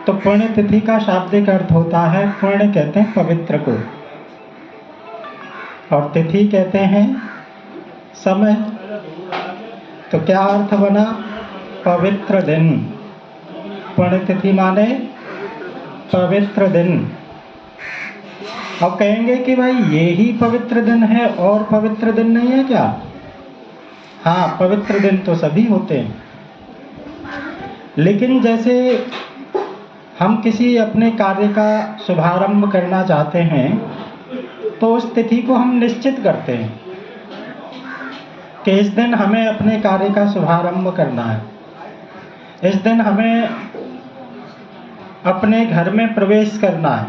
तो पुण्यतिथि का शाब्दिक अर्थ होता है, पुण्य कहते हैं पवित्र को, और तिथि कहते हैं समय। तो क्या अर्थ बना? पवित्र दिन। पुण्यतिथि माने पवित्र दिन। अब कहेंगे कि भाई ये ही पवित्र दिन है और पवित्र दिन नहीं है क्या? हाँ, पवित्र दिन तो सभी होते हैं, लेकिन जैसे हम किसी अपने कार्य का शुभारंभ करना चाहते हैं तो उस तिथि को हम निश्चित करते हैं कि इस दिन हमें अपने कार्य का शुभारंभ करना है, इस दिन हमें अपने घर में प्रवेश करना है,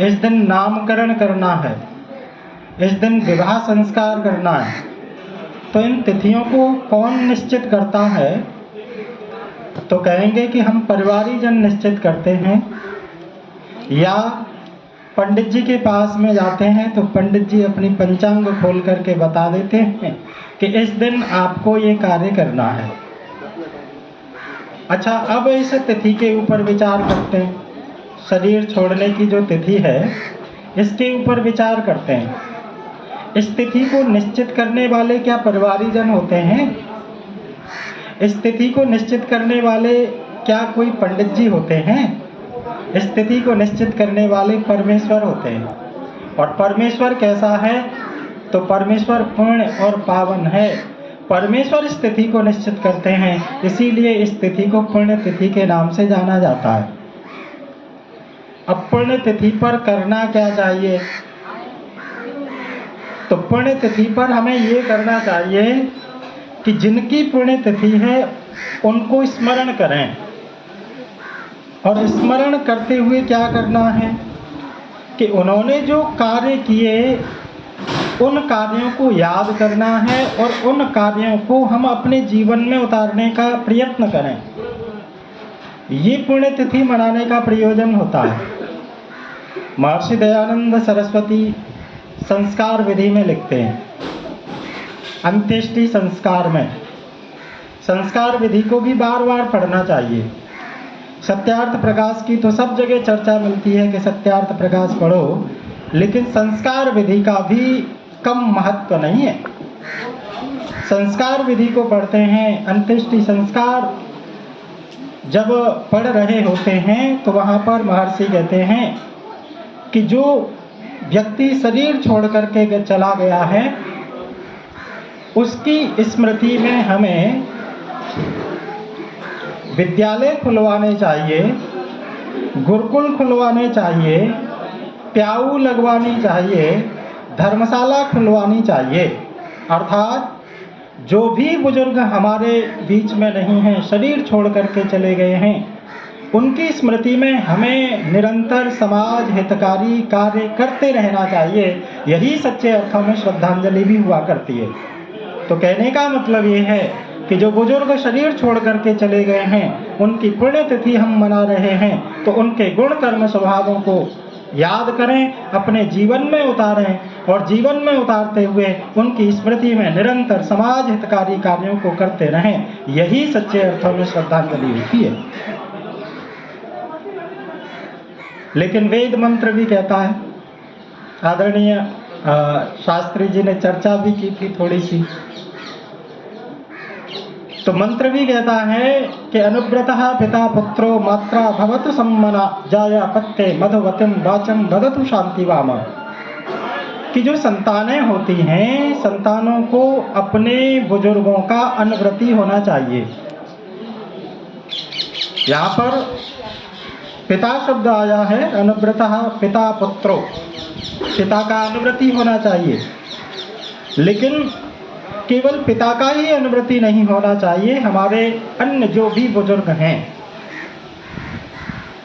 इस दिन नामकरण करना है, इस दिन विवाह संस्कार करना है। तो इन तिथियों को कौन निश्चित करता है? तो कहेंगे कि हम परिवारी जन निश्चित करते हैं, या पंडित जी के पास में जाते हैं तो पंडित जी अपनी पंचांग खोल करके बता देते हैं कि इस दिन आपको ये कार्य करना है। अच्छा, अब इस तिथि के ऊपर विचार करते हैं, शरीर छोड़ने की जो तिथि है इसके ऊपर विचार करते हैं। इस तिथि को निश्चित करने वाले क्या परिवारी जन होते हैं? इस तिथि को निश्चित करने वाले क्या कोई पंडित जी होते हैं? इस तिथि को निश्चित करने वाले परमेश्वर होते हैं। और परमेश्वर कैसा है? तो परमेश्वर पूर्ण और पावन है। परमेश्वर इस तिथि को निश्चित करते हैं, इसीलिए इस तिथि को पुण्य तिथि के नाम से जाना जाता है। अब पुण्य तिथि पर करना क्या चाहिए? तो पुण्य तिथि पर हमें ये करना चाहिए कि जिनकी पुण्य तिथि है उनको स्मरण करें, और स्मरण करते हुए क्या करना है कि उन्होंने जो कार्य किए उन कार्यों को याद करना है और उन कार्यों को हम अपने जीवन में उतारने का प्रयत्न करें। ये पुण्यतिथि मनाने का प्रयोजन होता है। महर्षि दयानंद सरस्वती संस्कार विधि में लिखते हैं, अंत्येष्टि संस्कार में। संस्कार विधि को भी बार बार पढ़ना चाहिए। सत्यार्थ प्रकाश की तो सब जगह चर्चा मिलती है कि सत्यार्थ प्रकाश पढ़ो, लेकिन संस्कार विधि का भी कम महत्व नहीं है। संस्कार विधि को पढ़ते हैं, अंत्येष्टि संस्कार जब पढ़ रहे होते हैं तो वहाँ पर महर्षि कहते हैं कि जो व्यक्ति शरीर छोड़ करके चला गया है उसकी स्मृति में हमें विद्यालय खुलवाने चाहिए, गुरुकुल खुलवाने चाहिए, प्याऊ लगवानी चाहिए, धर्मशाला खुलवानी चाहिए। अर्थात जो भी बुजुर्ग हमारे बीच में नहीं हैं, शरीर छोड़ करके चले गए हैं, उनकी स्मृति में हमें निरंतर समाज हितकारी कार्य करते रहना चाहिए। यही सच्चे अर्थों में श्रद्धांजलि भी हुआ करती है। तो कहने का मतलब ये है कि जो बुजुर्ग शरीर छोड़ करके चले गए हैं उनकी पुण्यतिथि हम मना रहे हैं, तो उनके गुण कर्म स्वभावों को याद करें, अपने जीवन में उतारें, और जीवन में उतारते हुए उनकी स्मृति में निरंतर समाज हितकारी कार्यों को करते रहें। यही सच्चे अर्थों में श्रद्धांजलि होती है। लेकिन वेद मंत्र भी कहता है, आदरणीय शास्त्री जी ने चर्चा भी की थी थोड़ी सी, तो मंत्र भी कहता है कि अनुव्रतः पिता पुत्रो मात्रा भवतु सम्मना जाया पत्ते मधुवतिम वाचम ददतु शांतिवाम। कि जो संतानें होती हैं, संतानों को अपने बुजुर्गों का अनुव्रती होना चाहिए। यहाँ पर पिता शब्द आया है, अनुव्रतः पिता पुत्रो, पिता का अनुव्रती होना चाहिए। लेकिन केवल पिता का ही अनुव्रती नहीं होना चाहिए, हमारे अन्य जो भी बुजुर्ग हैं,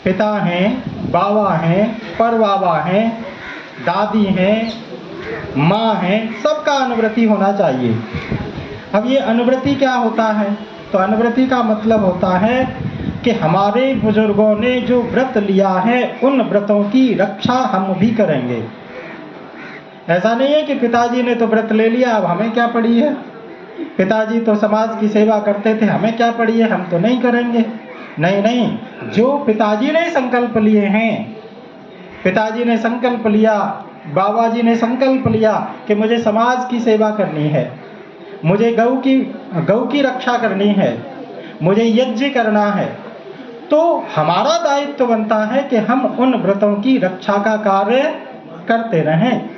पिता हैं, बाबा हैं, परबाबा हैं, दादी हैं, माँ हैं, सबका अनुव्रती होना चाहिए। अब ये अनुव्रती क्या होता है? तो अनुव्रती का मतलब होता है कि हमारे बुजुर्गों ने जो व्रत लिया है उन व्रतों की रक्षा हम भी करेंगे। ऐसा नहीं है कि पिताजी ने तो व्रत ले लिया, अब हमें क्या पड़ी है, पिताजी तो समाज की सेवा करते थे, हमें क्या पड़ी है, हम तो नहीं करेंगे। नहीं नहीं, जो पिताजी ने संकल्प लिए हैं, पिताजी ने संकल्प लिया, बाबा जी ने संकल्प लिया कि मुझे समाज की सेवा करनी है, मुझे गौ की रक्षा करनी है, मुझे यज्ञ करना है, तो हमारा दायित्व बनता है कि हम उन व्रतों की रक्षा का कार्य करते रहें,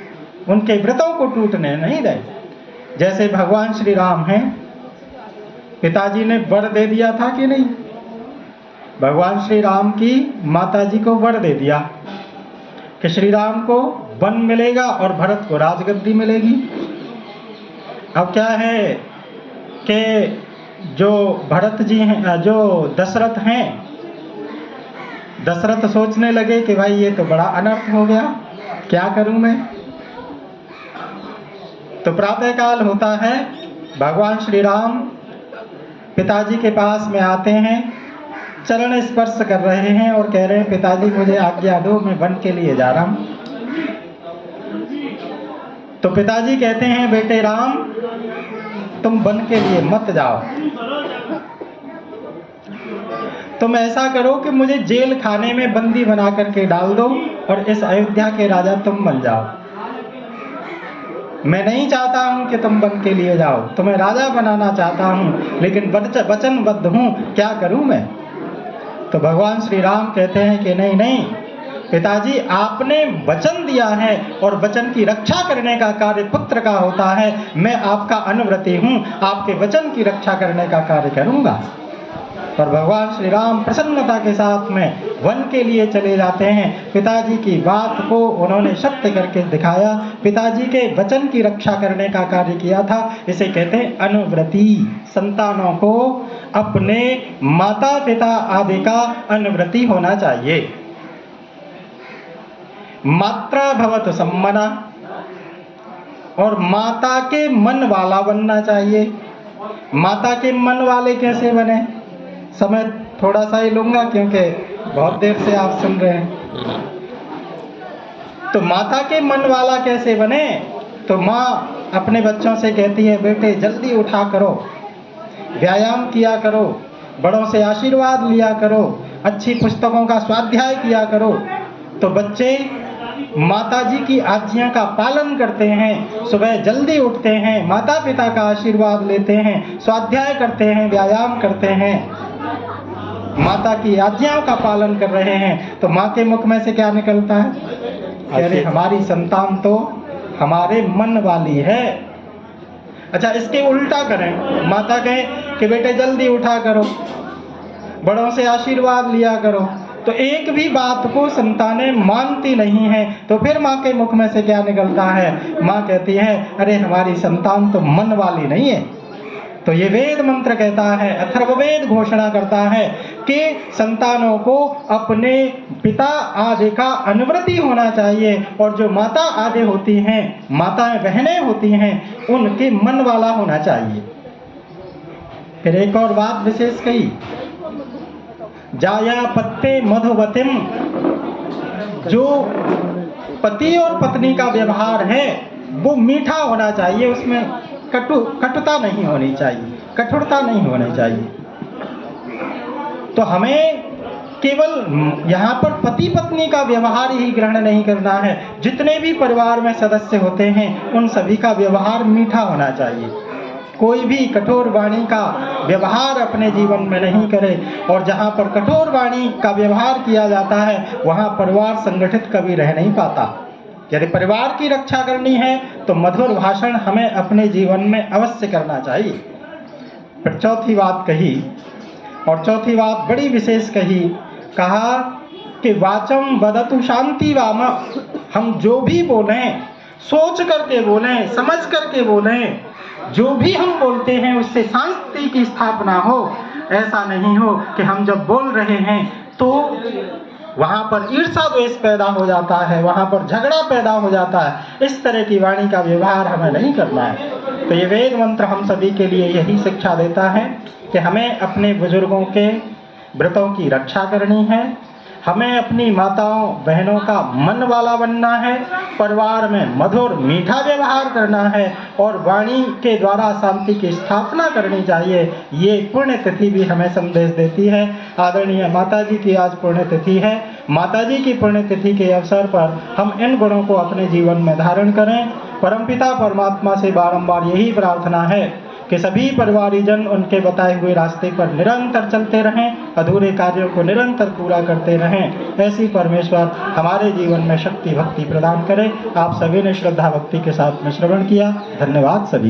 उनके व्रतों को टूटने नहीं दें। जैसे भगवान श्री राम हैं, पिताजी ने वर दे दिया था कि नहीं? भगवान श्री राम की माता जी को वर दे दिया कि श्री राम को वन मिलेगा और भरत को राजगद्दी मिलेगी। अब क्या है कि जो भरत जी हैं, जो दशरथ हैं, दशरथ सोचने लगे कि भाई ये तो बड़ा अनर्थ हो गया, क्या करूं मैं? तो प्रातःकाल होता है, भगवान श्री राम पिताजी के पास में आते हैं, चरण स्पर्श कर रहे हैं और कह रहे हैं पिताजी मुझे आज्ञा दो, मैं वन के लिए जा रहा हूं। तो पिताजी कहते हैं बेटे राम तुम वन के लिए मत जाओ, तुम ऐसा करो कि मुझे जेल खाने में बंदी बना करके डाल दो और इस अयोध्या के राजा तुम बन जाओ। मैं नहीं चाहता हूं कि तुम वन के लिए जाओ, तुम्हें राजा बनाना चाहता हूं, लेकिन वचनबद्ध हूं, क्या करूं मैं? तो भगवान श्री राम कहते हैं कि नहीं नहीं पिताजी, आपने वचन दिया है और वचन की रक्षा करने का कार्य पुत्र का होता है। मैं आपका अनुव्रती हूं, आपके वचन की रक्षा करने का कार्य करूंगा। पर भगवान श्री राम प्रसन्नता के साथ में वन के लिए चले जाते हैं। पिताजी की बात को उन्होंने सत्य करके दिखाया, पिताजी के वचन की रक्षा करने का कार्य किया था। इसे कहते हैं अनुव्रती। संतानों को अपने माता पिता आदि का अनुव्रती होना चाहिए। मात्रा भवतु सम्मना, और माता के मन वाला बनना चाहिए। माता के मन वाले कैसे बने? समय थोड़ा सा ही लूंगा क्योंकि बहुत देर से आप सुन रहे हैं। तो माता के मन वाला कैसे बने? तो माँ अपने बच्चों से कहती है बेटे जल्दी उठा करो, व्यायाम किया करो, बड़ों से आशीर्वाद लिया करो, अच्छी पुस्तकों का स्वाध्याय किया करो। तो बच्चे माता जी की आज्ञा का पालन करते हैं, सुबह जल्दी उठते हैं, माता पिता का आशीर्वाद लेते हैं, स्वाध्याय करते हैं, व्यायाम करते हैं, माता की आज्ञाओं का पालन कर रहे हैं। तो माँ के मुख में से क्या निकलता है? अरे हमारी संतान तो हमारे मन वाली है। अच्छा, इसके उल्टा करें, माता कहे कि बेटे जल्दी उठा करो, बड़ों से आशीर्वाद लिया करो, तो एक भी बात को संतानें मानती नहीं है। तो फिर माँ के मुख में से क्या निकलता है? माँ कहती है अरे हमारी संतान तो मन वाली नहीं है। तो ये वेद मंत्र कहता है, अथर्ववेद घोषणा करता है कि संतानों को अपने पिता आदि का अनुव्रती होना चाहिए, और जो माता आदि होती हैं, माताएं बहनें होती हैं, उनके मन वाला होना चाहिए। फिर एक और बात विशेष कही, जाया पत्ते मधुवतिम, जो पति और पत्नी का व्यवहार है वो मीठा होना चाहिए, उसमें कटुता नहीं होनी चाहिए, कठोरता नहीं होनी चाहिए। तो हमें केवल यहाँ पर पति पत्नी का व्यवहार ही ग्रहण नहीं करना है, जितने भी परिवार में सदस्य होते हैं उन सभी का व्यवहार मीठा होना चाहिए। कोई भी कठोर वाणी का व्यवहार अपने जीवन में नहीं करे, और जहाँ पर कठोर वाणी का व्यवहार किया जाता है वहाँ परिवार संगठित कभी रह नहीं पाता। यदि परिवार की रक्षा करनी है तो मधुर भाषण हमें अपने जीवन में अवश्य करना चाहिए। फिर चौथी बात कही, और चौथी बात बड़ी विशेष कही, कहा कि वाचम वदतु शांति वाम, हम जो भी बोलें सोच करके बोलें, समझ करके बोलें, जो भी हम बोलते हैं उससे शांति की स्थापना हो। ऐसा नहीं हो कि हम जब बोल रहे हैं तो वहाँ पर ईर्ष्या द्वेष पैदा हो जाता है, वहाँ पर झगड़ा पैदा हो जाता है। इस तरह की वाणी का व्यवहार हमें नहीं करना है। तो ये वेद मंत्र हम सभी के लिए यही शिक्षा देता है कि हमें अपने बुजुर्गों के व्रतों की रक्षा करनी है, हमें अपनी माताओं बहनों का मन वाला बनना है, परिवार में मधुर मीठा व्यवहार करना है और वाणी के द्वारा शांति की स्थापना करनी चाहिए। ये पुण्य तिथि भी हमें संदेश देती है। आदरणीय माताजी की आज पुण्य तिथि है। माताजी की पुण्य तिथि के अवसर पर हम इन गुणों को अपने जीवन में धारण करें। परमपिता परमात्मा से बारंबार यही प्रार्थना है कि सभी परिवारीजन उनके बताए हुए रास्ते पर निरंतर चलते रहें, अधूरे कार्यों को निरंतर पूरा करते रहें। ऐसी परमेश्वर हमारे जीवन में शक्ति भक्ति प्रदान करे। आप सभी ने श्रद्धा भक्ति के साथ में श्रवण किया। धन्यवाद सभी।